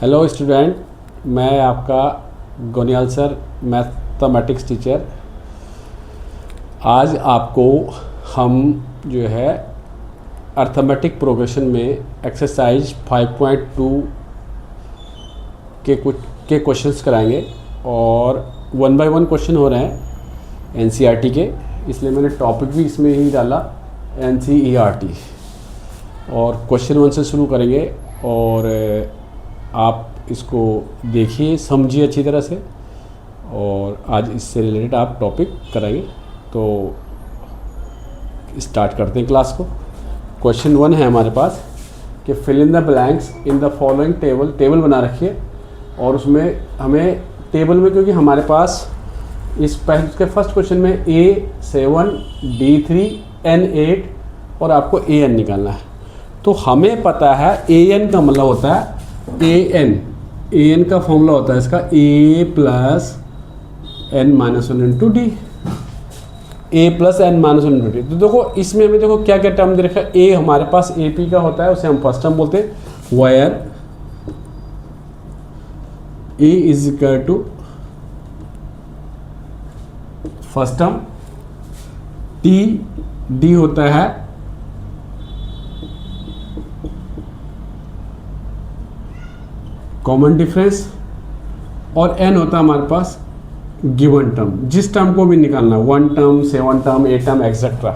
Hello student, मैं आपका गोनियाल sir mathematics teacher. आज आपको हम जो है अर्थमेटिक प्रोग्रेशन में एक्सरसाइज 5.2 के क्वेश्चंस कराएंगे और 1 बाय 1 क्वेश्चन हो रहे हैं एनसीईआरटी के, इसलिए मैंने टॉपिक भी इसमें ही डाला एनसीईआरटी। और क्वेश्चन 1 से शुरू करेंगे और आप इसको देखिए, समझिए अच्छी तरह से, और आज इससे रिलेटेड आप टॉपिक कराएंगे। तो स्टार्ट करते हैं क्लास को। क्वेश्चन 1 है हमारे पास कि fill in the blanks in the following table बना रखिए। और उसमें हमें टेबल में, क्योंकि हमारे पास इसके फर्स्ट क्वेश्चन में A7 D3 N8 और आपको AN निकालना है। तो हमें पता है AN का मतलब होता है AN का फॉर्मूला होता है इसका A plus N minus 1 into D, A plus N minus 1 into D. तो देखो इसमें हमें देखो क्या क्या टर्म दे रखा है। A हमारे पास AP का होता है, उसे हम फर्स्ट टर्म बोलते हैं, where A is equal to first term, D होता है कॉमन डिफरेंस, और N होता है हमारे पास गिवन टर्म, जिस टर्म को भी निकालना, 1 टर्म, 7 टर्म, 8 टर्म एक्सेट्रा।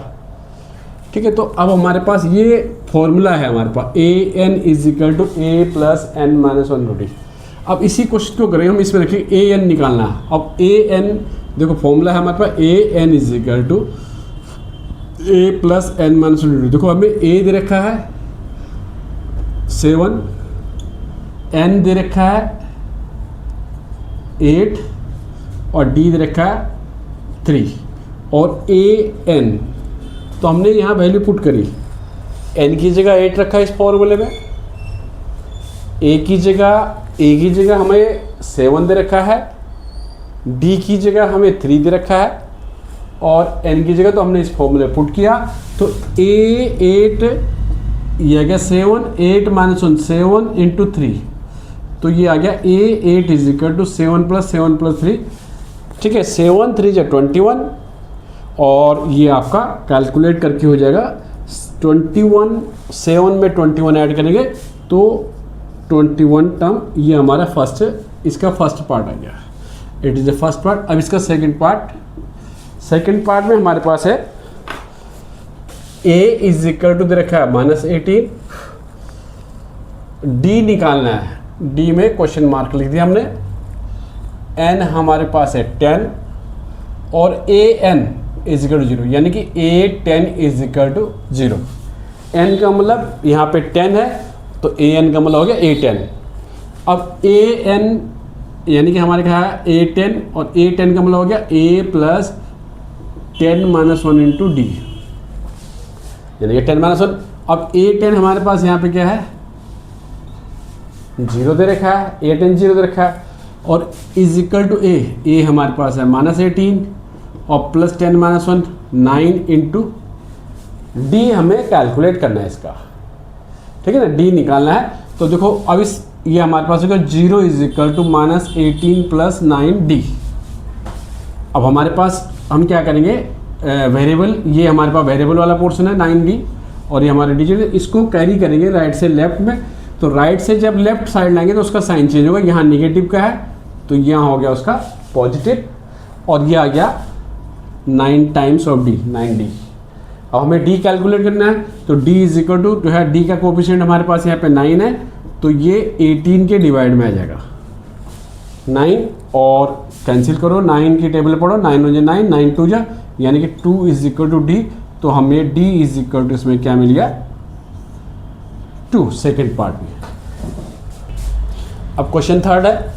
ठीक है, तो अब हमारे पास ये फॉर्मूला है हमारे पास AN is equal to A plus N minus 1 D. अब इसी क्वेश्चन को करेंगे हम, इसमें रखिए AN निकालना है। अब AN देखो फॉर्मूला है हमारे पास AN is equal to A plus N minus 1 D. देखो हमें A दे रखा है 7, N दे रखा है 8 और D दे रखा है 3 और AN, तो हमने यहाँ वैल्यू पुट करी। N की जगह 8 रखा है इस फॉर्मूले में, A की जगह हमें 7 दे रखा है, D की जगह हमें 3 दे रखा है और N की जगह तो हमने इस फॉर्मूले में पुट किया। तो A8 ये आ गया 7, 8 माइनस 1 7 इंटू 3, तो ये आ गया A8 is equal to 7 plus 3। ठीक है, 7 3 जा 21 और ये आपका कैलकुलेट करके हो जाएगा 21। 7 में 21 ऐड करेंगे तो 21 टर्म, ये हमारा इसका फर्स्ट पार्ट आ गया। It is the first part. अब इसका सेकंड पार्ट में हमारे पास है A इज इक्वल टू दे रखा है -18, D निकालना है, D में क्वेश्चन मार्क लिख दिया हमने, N हमारे पास है 10 और AN इज इक्वल टू 0, यानी कि A10 is equal to 0। N का मतलब यहाँ पे 10 है तो AN का मतलब हो गया A10। अब AN यानी कि हमारे कहा है A10 और A10 का मतलब हो गया A plus 10 minus 1 into D, यानी कि 10 माइनस 1। अब A10 हमारे पास यहाँ पे क्या है 0 दे रखा है, A10 0 दे रखा है और इज इक्वल टू A हमारे पास है -18 और प्लस 10 माइनस 1 9 इंटू डी हमें कैलकुलेट करना है इसका। ठीक है ना, D निकालना है। तो देखो अब ये हमारे पास होगा 0 is equal to -18 plus 9D। अब हमारे पास हम क्या करेंगे, वेरिएबल, ये हमारे पास वेरिएबल वाला पोर्शन है 9D और ये हमारे डिजिट, इसको कैरी करेंगे राइट से लेफ्ट में। तो राइट से जब लेफ्ट साइड लाएंगे तो उसका साइन चेंज होगा, यहाँ निगेटिव का है तो यहाँ हो गया उसका पॉजिटिव और ये आ गया 9 टाइम्स ऑफ D, 9D। अब हमें D कैलकुलेट करना है तो D इज इक्वल टू जो है, D का कोफिशिएंट हमारे पास यहाँ पे 9 है तो ये 18 के डिवाइड में आ जाएगा 9 और कैंसिल करो, 9 की टेबल पढ़ो, 9 हो जाए 9, 9 2 जा, यानी कि 2 इज इक्वल टू D। तो हमें D इज इक्वल टू इसमें क्या मिल गया 2, सेकेंड पार्ट में। अब क्वेश्चन 3 है,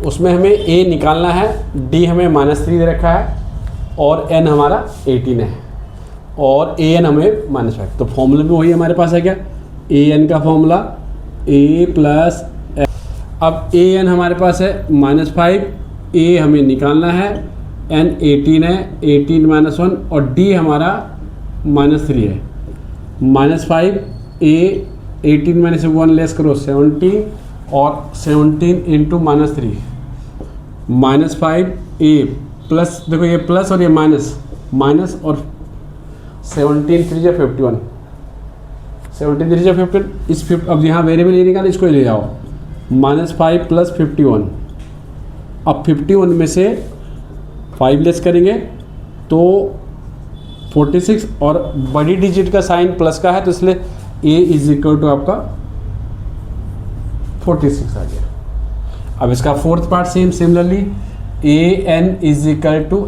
उसमें हमें A निकालना है, D हमें -3 दे रखा है और N हमारा 18 है और AN हमें -5। तो फॉर्मूले में वही हमारे पास है क्या, AN का फॉर्मूला A प्लस, अब AN हमारे पास है -5, A हमें निकालना है, N 18 है, 18 माइनस 1 और D हमारा -3 है, -5 A 18 माइनस 1 लेस करो 17 और 17 इंटू -3 -5 प्लस, देखो ये प्लस और ये माइनस और 17 3 जा 51, 17 3 जा 51, इस अब यहाँ वेरिएबल ये निकाल, इसको ले जाओ -5 + 51। अब 51 में से 5 लेस करेंगे तो 46, और बड़ी डिजिट का साइन प्लस का है तो इसलिए a = आपका 46 आ गया। अब इसका फोर्थ पार्ट सिमिलरली an =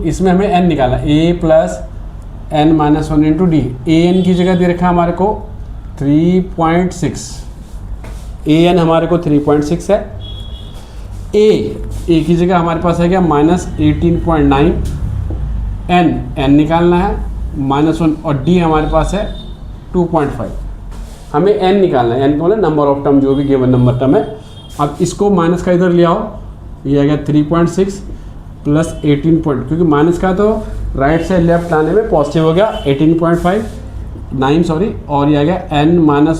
इसमें हमें n निकालना, a + n - 1 × d। an की जगह दे रखा हमारे को 3.6, an हमारे को 3.6 है। a की जगह हमारे पास है क्या -18.9, n निकालना है -1, और d हमारे पास है 2.5। हमें n निकालना है, n का मतलब नंबर ऑफ टर्म, जो भी गिवन नंबर टर्म है। अब इसको माइनस का इधर ले आओ, ये आ गया 3.6 + 18 क्योंकि माइनस का तो राइट से लेफ्ट लाने में पॉजिटिव हो गया 18.5 सॉरी, और ये आ गया n - 1 ×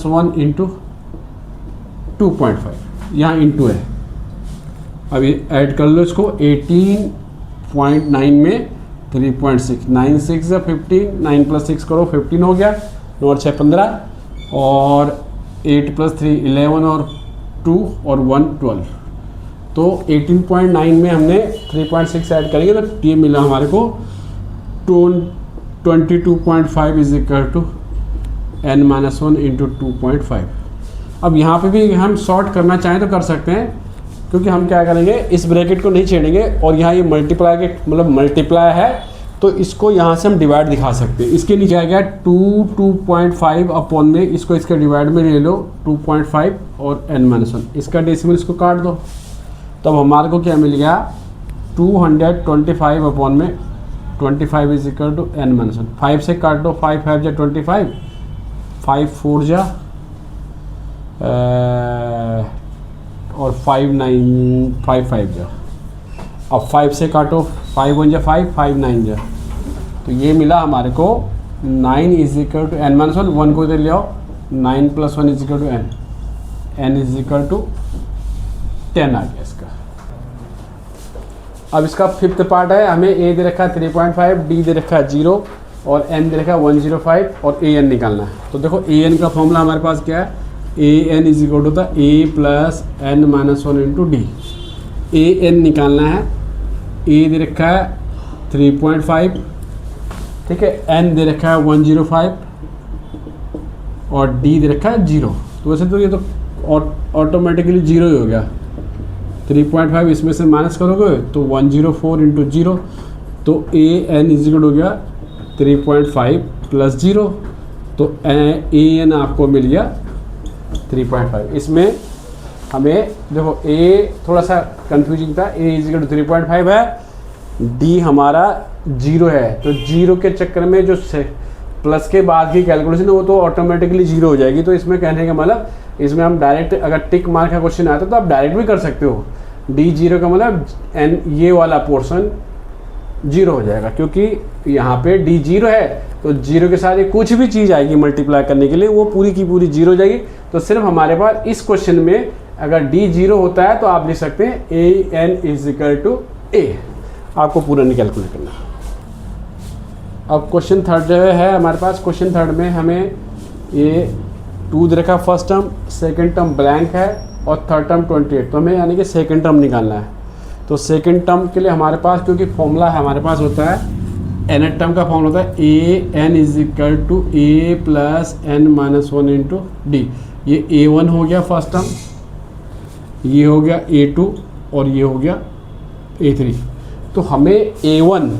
2.5, यहाँ इंटू है। अभी ऐड कर लो इसको, 18.9 में 3.6, 9 6 या 15, 9 + 6 करो 15 हो गया, 9 और 6 15, और 8 + 3 11, और 2 और 1 12। तो 18.9 में हमने 3.6 ऐड करेंगे तो ये मिला हमारे को 22.5 = n - 1 × 2.5। अब यहाँ पे भी हम सॉर्ट करना चाहें तो कर सकते हैं, क्योंकि हम क्या करेंगे, इस ब्रैकेट को नहीं छेड़ेंगे, और यहाँ ये मल्टीप्लाई के मतलब मल्टीप्लाई है तो इसको यहाँ से हम डिवाइड दिखा सकते हैं। इसके नीचे आ गया 2.5 अपॉन में, इसको इसके डिवाइड में ले लो 2.5 और n - 1, इसका डेसिमल इसको काट दो, तब हमारे को क्या मिल गया 225 अपॉन में 25 = n - 1। 5 से काट दो, 5 5 जा 25, 5 4 जा और 5 9 5 5 जा। अब 5 से काटो, 5 1 जा 5, 5 9 जा, तो ये मिला हमारे को 9 = n - 1। 1 को इधर ले आओ, 9 + 1 = n, n = 10 आ गया इसका। अब इसका फिफ्थ पार्ट है, हमें a दे रखा है 3.5, d दे रखा है 0, और n दे रखा है 105, और an निकालना है। तो देखो an का फॉर्मूला हमारे पास क्या है, an = होता है a + n - 1 × d। an निकालना है, a दे रखा है 3.5, ठीक है, n दे रखा है 105, और d दे रखा है 0। तो वैसे तो ये तो ऑटोमेटिकली 0 ही हो गया, 3.5 इसमें से माइनस करोगे तो 104 × 0, तो an = हो गया 3.5 + 0, तो an आपको मिल गया 3.5। इसमें हमें देखो a थोड़ा सा कंफ्यूजिंग था, a = 3.5 है, d हमारा 0 है, तो 0 के चक्कर में जो प्लस के बाद की कैलकुलेशन है वो तो ऑटोमेटिकली 0 हो जाएगी। तो इसमें कहने का मतलब, इसमें हम डायरेक्ट अगर टिक मार्क का क्वेश्चन आता है तो आप डायरेक्ट भी कर सकते हो, d 0 का मतलब n ये वाला पोर्शन 0 हो जाएगा, क्योंकि यहाँ पे d 0 है तो 0 के साथ कुछ भी चीज़ आएगी मल्टीप्लाई करने के लिए वो पूरी की पूरी 0 हो जाएगी। तो सिर्फ हमारे पास इस क्वेश्चन में अगर d 0 होता है तो आप लिख सकते हैं an = a, आपको पूरा नहीं कैलकुलेट करना। अब क्वेश्चन थर्ड जो है हमारे पास, क्वेश्चन थर्ड में हमें ये 2 दे रखा first term, second term blank है, और थर्ड टर्म 28, तो हमें यानी कि सेकंड टर्म निकालना है। तो सेकंड टर्म के लिए हमारे पास, क्योंकि फॉर्मूला हमारे पास होता है nth टर्म का फॉर्मूला होता है an = a + n - 1 × d। ये a1 हो गया फर्स्ट टर्म, ये हो गया a2, और ये हो गया a3। तो हमें a1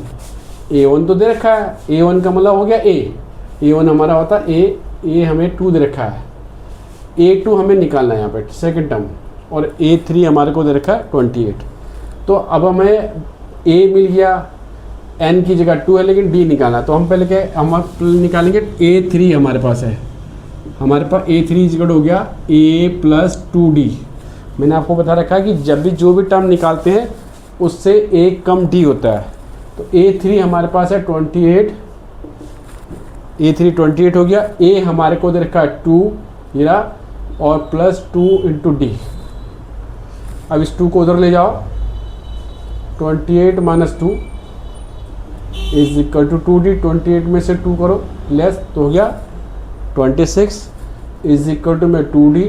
तो दे रखा है, a1 का मतलब हो गया a1 हमारा होता है a हमें 2 दे रखा है, a2 हमें निकालना है यहाँ पे सेकंड टर्म, और a3 हमारे को दे रखा है 28। तो अब हमें a मिल गया, n की जगह 2 है लेकिन d निकालना, तो हम पहले क्या हम निकालेंगे a3 हमारे पास है, हमारे पास a3 = हो गया a + 2d। मैंने आपको बता रखा है कि जब भी जो भी टर्म निकालते हैं उससे एक कम d होता है। तो a3 हमारे पास है 28, a3 28 हो गया, a हमारे को दे रखा है 2 ये, और +2 × d अब इस 2 को उधर ले जाओ, 28 minus 2 is equal to 2d। 28 में से 2 करो लेस तो हो गया 26 इज इक्वल टू में 2d,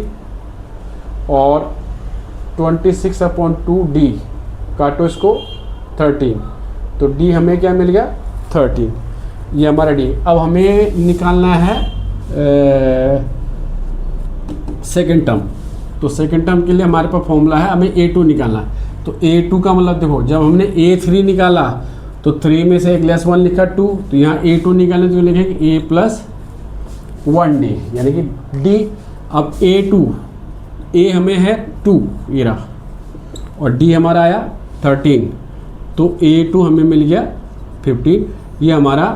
और 26 अपॉन 2d काटो इसको 13, तो d हमें क्या मिल गया 13, ये हमारा d। अब हमें निकालना है सेकेंड टर्म, तो सेकेंड टर्म के लिए हमारे पास फॉर्मूला है, हमें a2 निकालना है। तो a2 का मतलब देखो, जब हमने a3 निकाला तो 3 में से एक लेस 1 लिखा 2, तो यहाँ a2 निकालने तो लिखेंगे a प्लस 1d यानी कि d। अब a2, a हमें है 2 ये रहा, और d हमारा आया 13, तो a2 हमें मिल गया 15। ये हमारा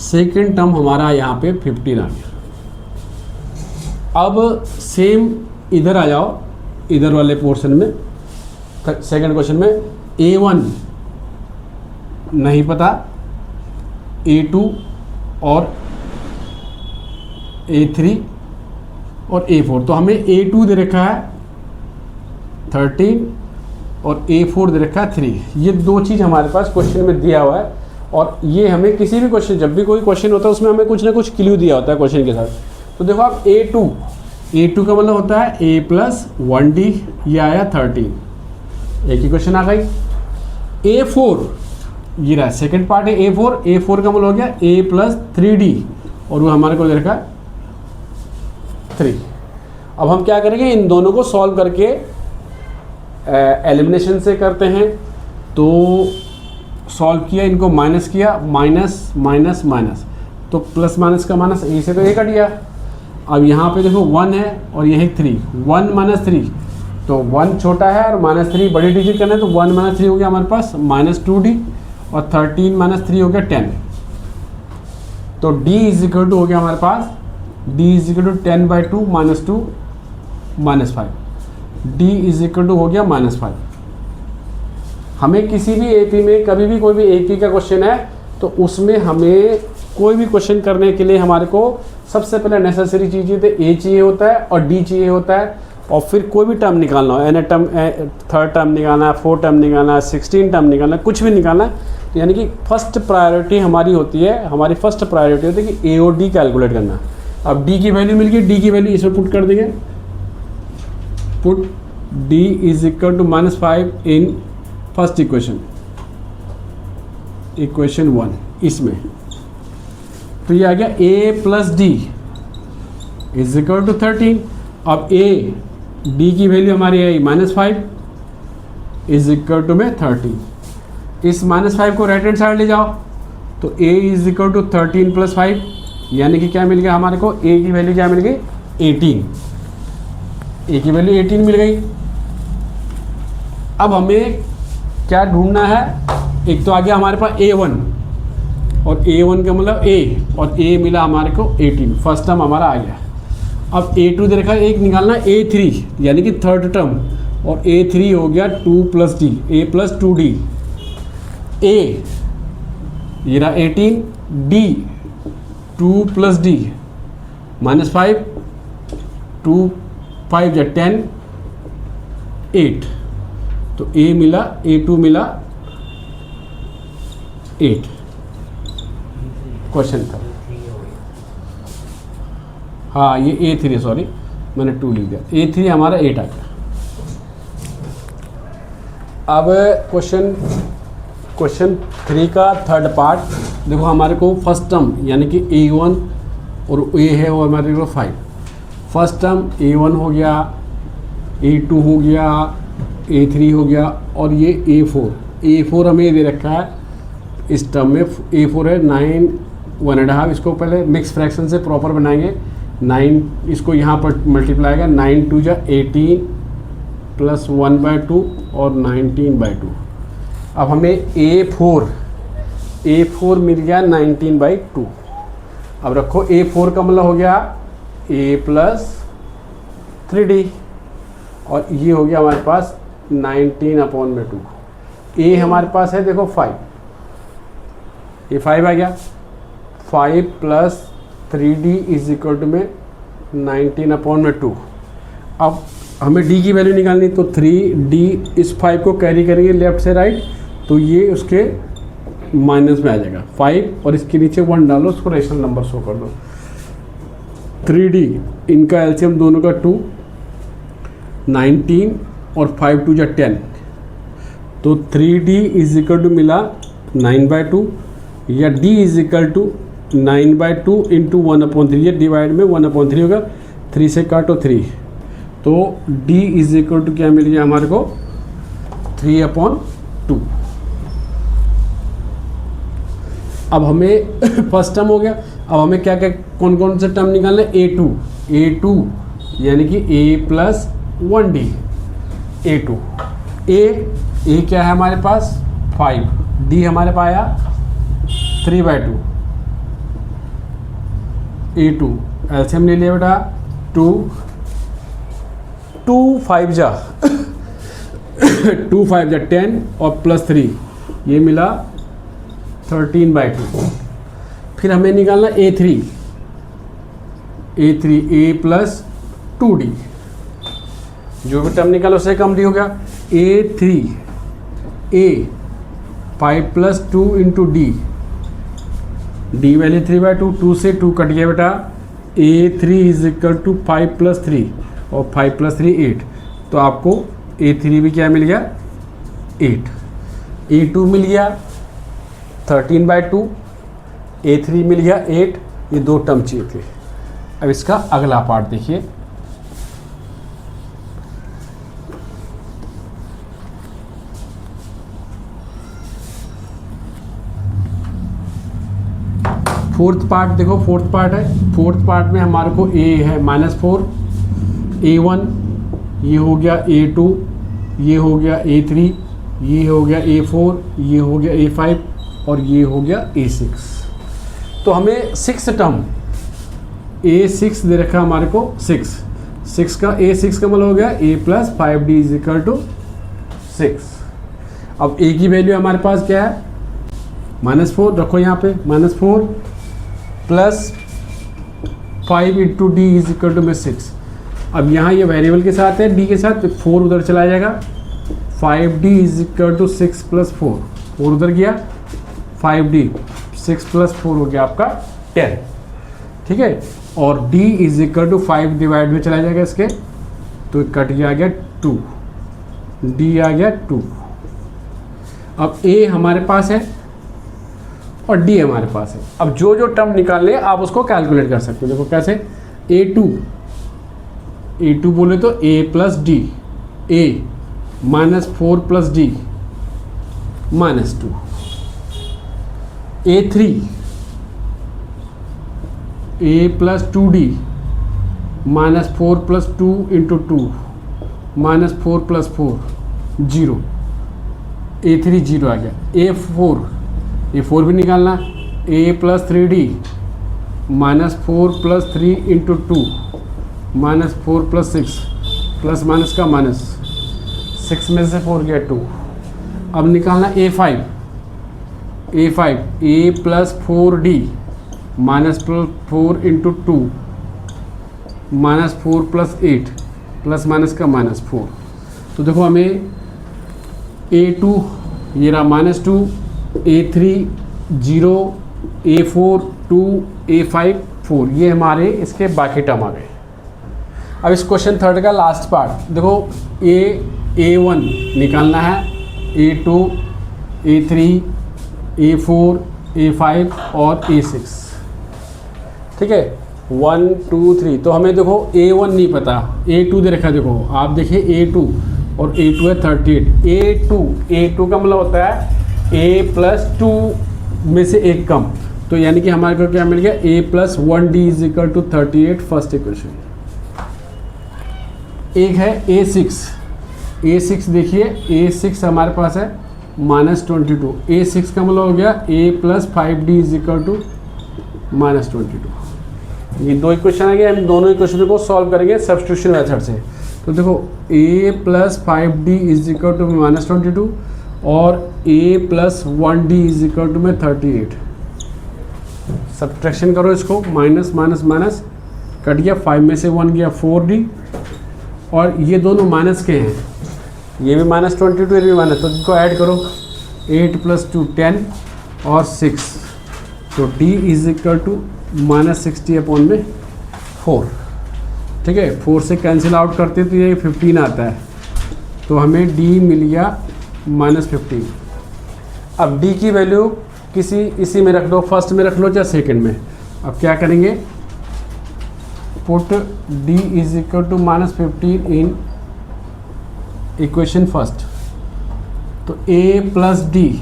सेकेंड टर्म हमारा यहाँ पे 15 आ गया। अब सेम इधर आ जाओ, इधर वाले पोर्शन में, सेकंड क्वेश्चन में a1 नहीं पता, a2 और a3 और a4, तो हमें a2 दे रखा है 13 और a4 दे रखा है 3। ये दो चीज़ हमारे पास क्वेश्चन में दिया हुआ है, और ये हमें किसी भी क्वेश्चन, जब भी कोई क्वेश्चन होता है उसमें हमें कुछ ना कुछ क्लू दिया होता है क्वेश्चन के साथ। तो देखो आप a2 का मतलब होता है a प्लस 1d, ये आया 13, एक ही क्वेश्चन आ गई। a4 ये रहा सेकंड पार्ट है a4 का मतलब हो गया a प्लस 3d, और वो हमारे को दे रखा 3। अब हम क्या करेंगे, इन दोनों को सॉल्व करके एलिमिनेशन से करते हैं। तो सॉल्व किया, इनको माइनस किया, माइनस माइनस माइनस, तो प्लस माइनस का माइनस, ए से तो ए कट गया। अब यहाँ पे देखो 1 है और ये है 3, 1 माइनस 3, तो 1 छोटा है और माइनस 3 बड़ी डिजिट करना है, तो 1 माइनस 3 हो गया हमारे पास माइनस 2d, और 13 माइनस 3 हो गया 10। तो d इज इक्वल टू हो गया हमारे पास, d is equal to 10/2 minus 2 minus 5, d is equal to हो गया -5। हमें किसी भी एपी में, कभी भी कोई भी एपी का क्वेश्चन है, तो उसमें हमें कोई भी क्वेश्चन करने के लिए हमारे को सबसे पहले नेसेसरी चीज़ें तो ए चाहिए होता है और डी चाहिए होता है, और फिर कोई भी टर्म निकालना हो, एन टर्म, थर्ड टर्म निकालना है, 4 टर्म निकालना है, 16 टर्म निकालना है, कुछ भी निकालना है, तो यानी कि फर्स्ट प्रायोरिटी हमारी होती है, हमारी फर्स्ट प्रायोरिटी होती है कि ए और डी कैलकुलेट करना। अब डी की वैल्यू मिल गई, डी की वैल्यू इसमें पुट कर देंगे, put D is equal to -5 in first equation 1 इसमें, तो ये आ गया a plus D is equal to 13। अब a d की वैल्यू हमारी आई -5 इज इक्वल टू में 13। इस -5 को राइट हैंड साइड ले जाओ, तो a is equal to 13 plus 5, यानी कि क्या मिल गया हमारे को, a की वैल्यू क्या मिल गई 18, a की वैल्यू 18 मिल गई। अब हमें क्या ढूंढना है, एक तो आ गया हमारे पास a1, और a1 का मतलब a, और a मिला हमारे को 18, फर्स्ट टर्म हमारा आ गया। अब a2 दे रखा है, एक निकालना a3 यानी कि थर्ड टर्म, और a3 हो गया 2 plus D, a plus 2d, a ये रहा 18, d 2 प्लस d -5, 2 5 या 10 8, तो a मिला, a2 मिला 8 क्वेश्चन का। हाँ ये a3 सॉरी मैंने 2 लिख दिया, a3 हमारा 8 आ गया। अब क्वेश्चन 3 का थर्ड पार्ट देखो, हमारे को फर्स्ट टर्म यानी कि a1 और a है वो हमारे को 5, फर्स्ट टर्म a1 हो गया, a2 हो गया, a3 हो गया, और ये a4 हमें दे रखा है इस टर्म में, a4 है 9 1.5, इसको पहले मिक्स फ्रैक्शन से प्रॉपर बनाएंगे, 9 इसको यहाँ पर मल्टीप्लाई आएगा, 9 2 जा 18 प्लस 1/2 और 19/2। अब हमें a4 मिल गया 19/2। अब रखो a4 का मतलब हो गया a प्लस 3d, और ये हो गया हमारे पास 19/2। a हमारे पास है देखो 5, ये 5 आ गया, 5 plus 3d is equal to में 19/2। अब हमें डी की वैल्यू निकालनी, तो 3D इस 5 को कैरी करेंगे लेफ्ट से राइट, तो ये उसके माइनस में आ जाएगा 5, और इसके नीचे 1 डालो, उसको रेशनल नंबर शो कर दो। 3D इनका एलसीएम दोनों का 2, 19 और 5 2 जा 10, तो 3D इज इक्वल टू मिला 9/2, या D is equal to 9/2 into 1/3, ये डिवाइड में 1/3 होगा, 3 से काटो 3, तो D इज इक्वल टू क्या मिल गया हमारे को 3/2। अब हमें फर्स्ट टर्म हो गया। अब हमें क्या क्या कौन कौन से टर्म निकालना है, A2 यानी कि A plus 1D, A2 A क्या है हमारे पास 5, D हमारे पास आया 3/2, A2 एलसीएम ले लिया बेटा 2 5 जा 2 5 जा 10 और प्लस 3, ये मिला 13/2। फिर हमें निकालना A3 A प्लस 2D, जो भी टर्म निकालो उससे कम डी हो गया। A3 A 5 plus 2 into D value 3/2, 2 से 2 कट गया बेटा, A3 is equal to 5 plus 3 और 5 प्लस 3 8, तो आपको A3 भी क्या मिल गया 8, A2 मिल गया 13/2, A3 मिल गया 8, ये दो टर्म चाहिए थे। अब इसका अगला पार्ट देखिए, फोर्थ पार्ट देखो, फोर्थ पार्ट है। फोर्थ पार्ट में हमारे को A है -4, A1, ये हो गया A2, ये हो गया A3, ये हो गया A4, ये हो गया A5 और ये हो गया A6। तो हमें 6 टर्म A6 दे रखा हमारे को 6 का A6 का मतलब हो गया A plus 5D is equal to 6। अब A की वैल्यू हमारे पास क्या है -4, रखो यहाँ पे -4 plus 5 into D is equal to में 6। अब यहाँ ये वेरिएबल के साथ है, डी के साथ, तो 4 उधर चला जाएगा, 5D is equal to 6 plus 4 उधर गया, 5D 6 प्लस 4 हो गया आपका 10, ठीक है। और D is equal to 5 divide में चला जाएगा इसके, तो कट गया आ गया 2, D आ गया 2। अब A हमारे पास है और D हमारे पास है। अब जो जो टर्म निकालने आप उसको कैलकुलेट कर सकते हो। देखो कैसे, A2 बोले तो A plus D, A -4 plus D -2, A3 A plus 2D -4 plus 2 into 2 -4 plus 4 0, A3 0 आ गया। A4 भी निकालना, A plus 3D -4 plus 3 into 2 -4 plus 6 plus minus का माइनस, 6 में से 4 गया 2। अब निकालना A5 A plus 4D -4 into 2 -4 plus 8 plus minus का -4। तो देखो हमें A2 ये रहा -2, A3 0, A4 2, A5 4, ये हमारे इसके बाकी टर्म आ गए। अब इस क्वेश्चन थर्ड का लास्ट पार्ट देखो, A1 निकालना है, A2 A3 A4 A5 और A6, ठीक है 1 2 3। तो हमें देखो A1 नहीं पता, A2 दे रखा, देखो आप देखिए A2 और A2 है 38, A2 का मतलब होता है A प्लस 2 में से एक कम, तो यानी कि हमारे को क्या मिल गया A plus 1D is equal to 38, first equation. एक है A6 देखिए, A6 हमारे पास है -22, A6 का मतलब हो गया A plus 5D is equal to -22। ये दो इक्वेशन आ गए, हम दोनों इक्वेशन को सॉल्व करेंगे सब्स्टिट्यूशन मेथड से। तो देखो A plus 5D is equal to -22 और A plus 1D is equal to में 38। सब्ट्रैक्शन करो इसको, माइनस माइनस माइनस, कट गया, 5 में से 1 गया 4D और ये दोनों माइनस के हैं, ये भी -22 ये भी माइनस, तो इनको ऐड करो 8 + 2 10 और 6, तो d = -60/4। ठीक है, 4 से कैंसिल आउट करते तो ये 15 आता है, तो हमें d मिल गया -15। अब d की वैल्यू किसी इसी में रख दो, फर्स्ट में रख लो या सेकंड में। अब क्या करेंगे, put d = -15 in equation first, तो a + d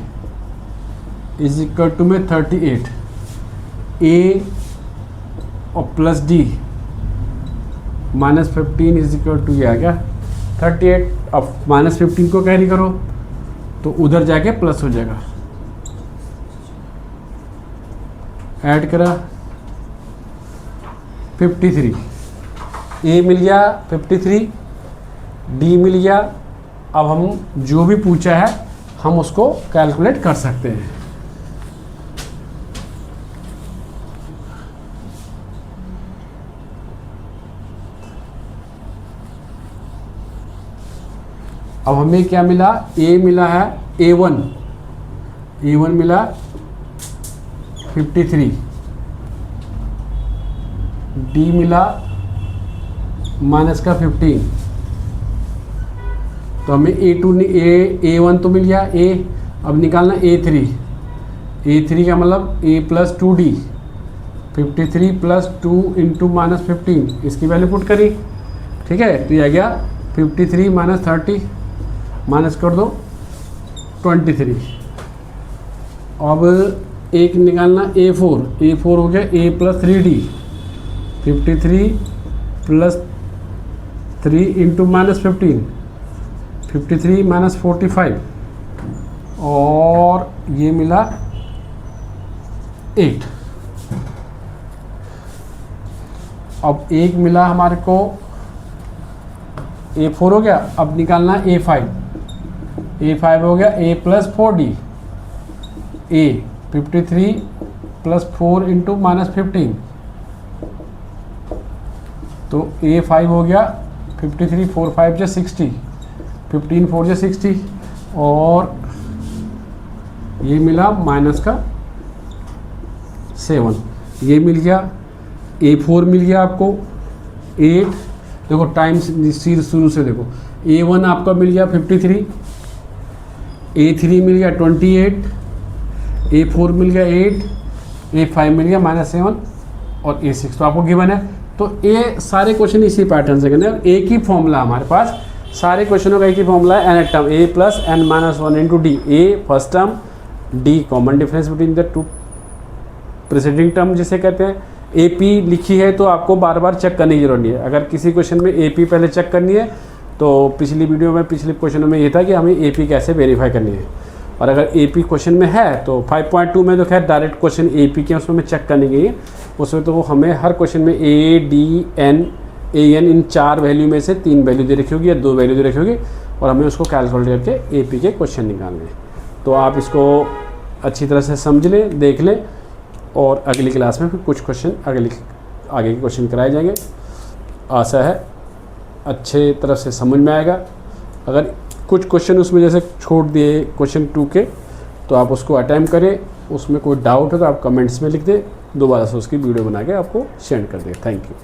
= में 38, a और प्लस d -15 = ये आ गया 38। अब -15 को कैरी करो तो उधर जाके प्लस हो जाएगा, ऐड करा 53, a मिल गया 53, d मिल गया। अब हम जो भी पूछा है हम उसको कैलकुलेट कर सकते हैं। अब हमें क्या मिला, a मिला है a1 मिला 53, d मिला -15, तो हमें a1 तो मिल गया a। अब निकालना a3 का मतलब a + 2d, 53 + 2 × -15, इसकी वैल्यू पुट करी। ठीक है, तो ये आ गया 53 - 30 माइनस कर दो 23। अब एक निकालना a4 हो गया a + 3d, 53 + 3 × -15, 53 - 45, और ये मिला 8। अब एक मिला हमारे को a4 हो गया। अब निकालना a5 हो गया a + 4d, a 53 + 4 × -15, तो a5 हो गया 53 4 5 = 60, 15 4 = 60, और ये मिला -7, ये मिल गया। a4 मिल गया आपको 8, देखो टाइम शुरू से देखो, a1 आपका मिल गया 53, a3 मिल गया 28, a4 मिल गया 8, a5 मिल गया -7 और a6 तो आपको गिवन है। तो ये सारे क्वेश्चन इसी पैटर्न से करने, एक ही फॉर्मूला हमारे पास, सारे क्वेश्चनों का एक ही फॉर्मूला है, n term a + n - 1 × d, a first term, d common difference between the two preceding term जिसे कहते हैं। AP लिखी है तो आपको बार बार चेक करने की जरूरत नहीं है। अगर किसी क्वेश्चन में AP पहले चेक करनी है तो पिछली वीडियो में पिछले क्वेश्चनों में ये था कि हमें AP कैसे वेरीफाई करनी है, और अगर AP क्वेश्चन में है तो 5.2 में तो खैर डायरेक्ट क्वेश्चन AP के उसमें चेक करने की, उसमें तो हमें हर क्वेश्चन में A, D, N, AN in 4 value में से 3 वैल्यू दे रखी होगी या 2 वैल्यू दे रखी होगी, और हमें उसको कैलकुलेट करके AP के क्वेश्चन निकालने हैं। तो आप इसको अच्छी तरह से समझ लें, देख लें, और अगली क्लास में फिर कुछ क्वेश्चन आगे के क्वेश्चन कराए जाएंगे। आशा है अच्छे तरह से समझ में आएगा। अगर कुछ क्वेश्चन उसमें जैसे छोड़ दिए क्वेश्चन 2 के, तो आप उसको अटेम्प्ट करें, उसमें कोई डाउट है तो आप कमेंट्स में लिख दें, दोबारा से उसकी वीडियो बना के आपको सेंड कर दें। Thank you.